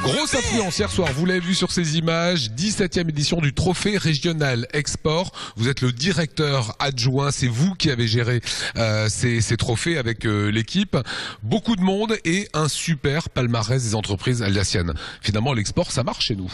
Grosse affluence hier soir, vous l'avez vu sur ces images, 17e édition du Trophée Régional Export. Vous êtes le directeur adjoint, c'est vous qui avez géré ces trophées avec l'équipe. Beaucoup de monde et un super palmarès des entreprises alsaciennes. Finalement, l'export, ça marche chez nous.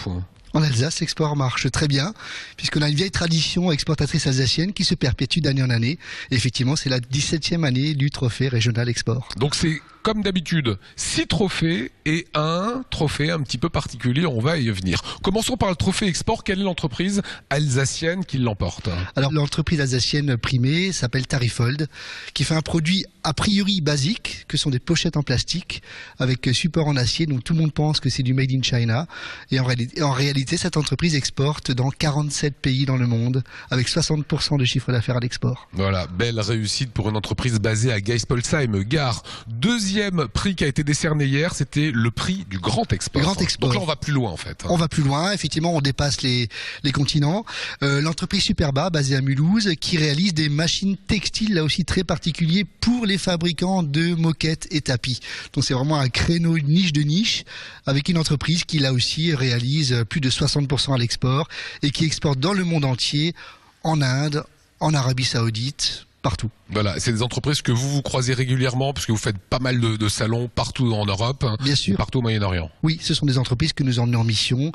En Alsace, l'export marche très bien, puisqu'on a une vieille tradition exportatrice alsacienne qui se perpétue d'année en année. Et effectivement, c'est la 17e année du Trophée Régional Export. Donc c'est comme d'habitude, 6 trophées et un trophée un petit peu particulier, on va y venir. Commençons par le Trophée Export. Quelle est l'entreprise alsacienne qui l'emporte? Alors l'entreprise alsacienne primée s'appelle Tarifold, qui fait un produit a priori basique, que sont des pochettes en plastique, avec support en acier, donc tout le monde pense que c'est du Made in China. Et en réalité, cette entreprise exporte dans 47 pays dans le monde, avec 60% de chiffre d'affaires à l'export. Voilà, belle réussite pour une entreprise basée à Geispolsheim, Gare. Deuxième prix qui a été décerné hier, c'était le prix du Grand Export. Grand Export. Donc là, on va plus loin en fait. On va plus loin, effectivement, on dépasse les continents. L'entreprise Superba, basée à Mulhouse, qui réalise des machines textiles, là aussi très particuliers, pour les fabricants de moquettes et tapis. Donc c'est vraiment un créneau, une niche de niche, avec une entreprise qui là aussi réalise plus de 60% à l'export et qui exporte dans le monde entier, en Inde, en Arabie Saoudite, partout. Voilà, c'est des entreprises que vous croisez régulièrement parce que vous faites pas mal de salons partout en Europe, bien sûr, partout au Moyen-Orient. Oui, ce sont des entreprises que nous emmenons en mission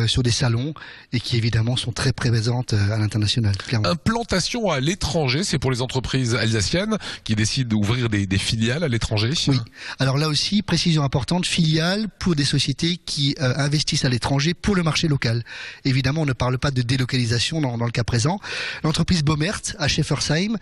sur des salons et qui évidemment sont très présentes à l'international. Implantation à l'étranger, c'est pour les entreprises alsaciennes qui décident d'ouvrir des filiales à l'étranger. Oui, alors là aussi, précision importante, filiales pour des sociétés qui investissent à l'étranger pour le marché local. Évidemment, on ne parle pas de délocalisation dans le cas présent. L'entreprise Baumert à Schäfersheim,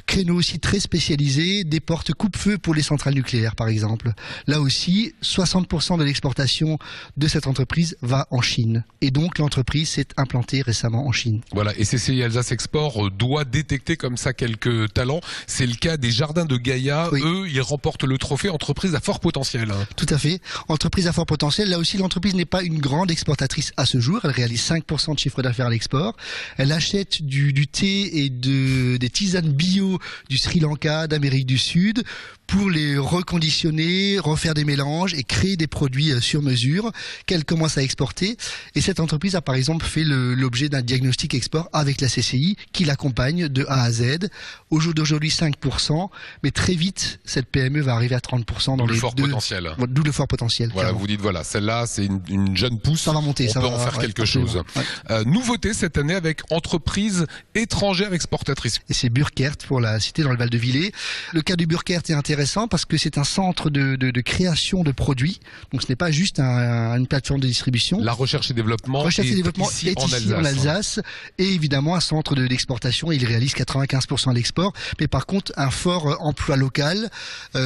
créneau aussi très spécialisé, des portes coupe-feu pour les centrales nucléaires par exemple. Là aussi, 60% de l'exportation de cette entreprise va en Chine. Et donc l'entreprise s'est implantée récemment en Chine. Voilà, et CCI Alsace Export doit détecter comme ça quelques talents. C'est le cas des Jardins de Gaïa. Oui. Eux, ils remportent le trophée entreprise à fort potentiel. Tout à fait. Entreprise à fort potentiel. Là aussi, l'entreprise n'est pas une grande exportatrice à ce jour. Elle réalise 5% de chiffre d'affaires à l'export. Elle achète du thé et des tisanes bio du Sri Lanka, d'Amérique du Sud, pour les reconditionner, refaire des mélanges et créer des produits sur mesure qu'elle commence à exporter. Et cette entreprise a par exemple fait l'objet d'un diagnostic export avec la CCI qui l'accompagne de A à Z. Au jour d'aujourd'hui 5%, mais très vite cette PME va arriver à 30% dans les fort potentiel. D'où le fort potentiel. Voilà, clairement. Vous dites voilà, celle-là c'est une jeune pousse. Ça va monter, on peut en faire quelque chose. Ouais. Nouveauté cette année avec entreprise étrangère exportatrice. Et c'est Burkert pour la cité dans le Val-de-Villers. Le cas du Burkert est intéressant parce que c'est un centre de création de produits. Donc ce n'est pas juste une plateforme de distribution. La recherche et développement est ici en Alsace. Et évidemment un centre d'exportation. Il réalise 95% à l'export. Mais par contre un fort emploi local,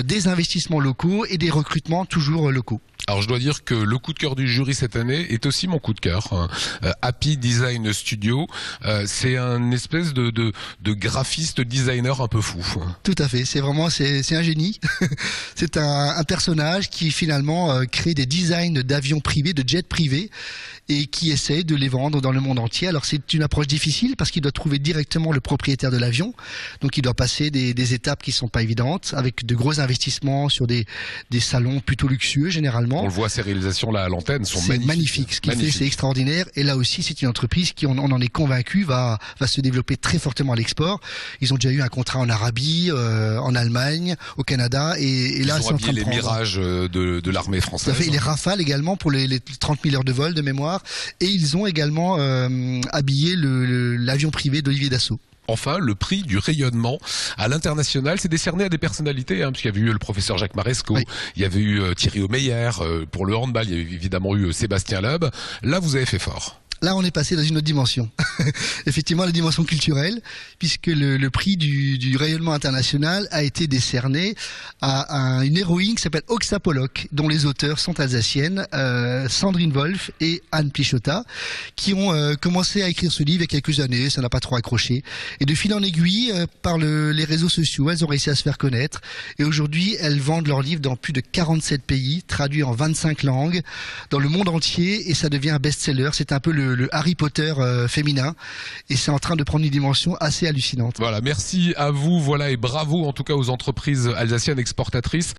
des investissements locaux et des recrutements toujours locaux. Alors je dois dire que le coup de cœur du jury cette année est aussi mon coup de cœur. Happy Design Studio, c'est un espèce de graphiste designer un peu fou. Tout à fait, c'est un génie. C'est un personnage qui finalement crée des designs d'avions privés, de jets privés, et qui essaie de les vendre dans le monde entier. Alors c'est une approche difficile parce qu'il doit trouver directement le propriétaire de l'avion, donc il doit passer des étapes qui sont pas évidentes, avec de gros investissements sur des salons plutôt luxueux généralement. On le voit, ces réalisations-là à l'antenne sont magnifiques. Ce qu'il fait, c'est extraordinaire. Et là aussi, c'est une entreprise qui, on en est convaincu, va se développer très fortement à l'export. Ils ont déjà eu un contrat en Arabie, en Allemagne, au Canada. Et là, ils ont habillé les Mirages de l'armée française. Tout à fait. Et les Rafales également pour les 30 000 heures de vol de mémoire. Et ils ont également habillé l'avion privé d'Olivier Dassault. Enfin, le prix du rayonnement à l'international, c'est décerné à des personnalités, puisqu'il y avait eu le professeur Jacques Maresco, oui. Il y avait eu Thierry Omeyer, pour le handball, il y a évidemment eu Sébastien Loeb. Là, vous avez fait fort. Là, on est passé dans une autre dimension. Effectivement, la dimension culturelle, puisque le prix du rayonnement international a été décerné à une héroïne qui s'appelle Oxa Pollock, dont les auteurs sont alsaciennes, Sandrine Wolf et Anne Plichota, qui ont commencé à écrire ce livre il y a quelques années, ça n'a pas trop accroché. Et de fil en aiguille, par les réseaux sociaux, elles ont réussi à se faire connaître. Et aujourd'hui, elles vendent leurs livres dans plus de 47 pays, traduits en 25 langues, dans le monde entier, et ça devient un best-seller. C'est un peu le Harry Potter féminin, et c'est en train de prendre une dimension assez hallucinante. Voilà, merci à vous, voilà, et bravo en tout cas aux entreprises alsaciennes exportatrices.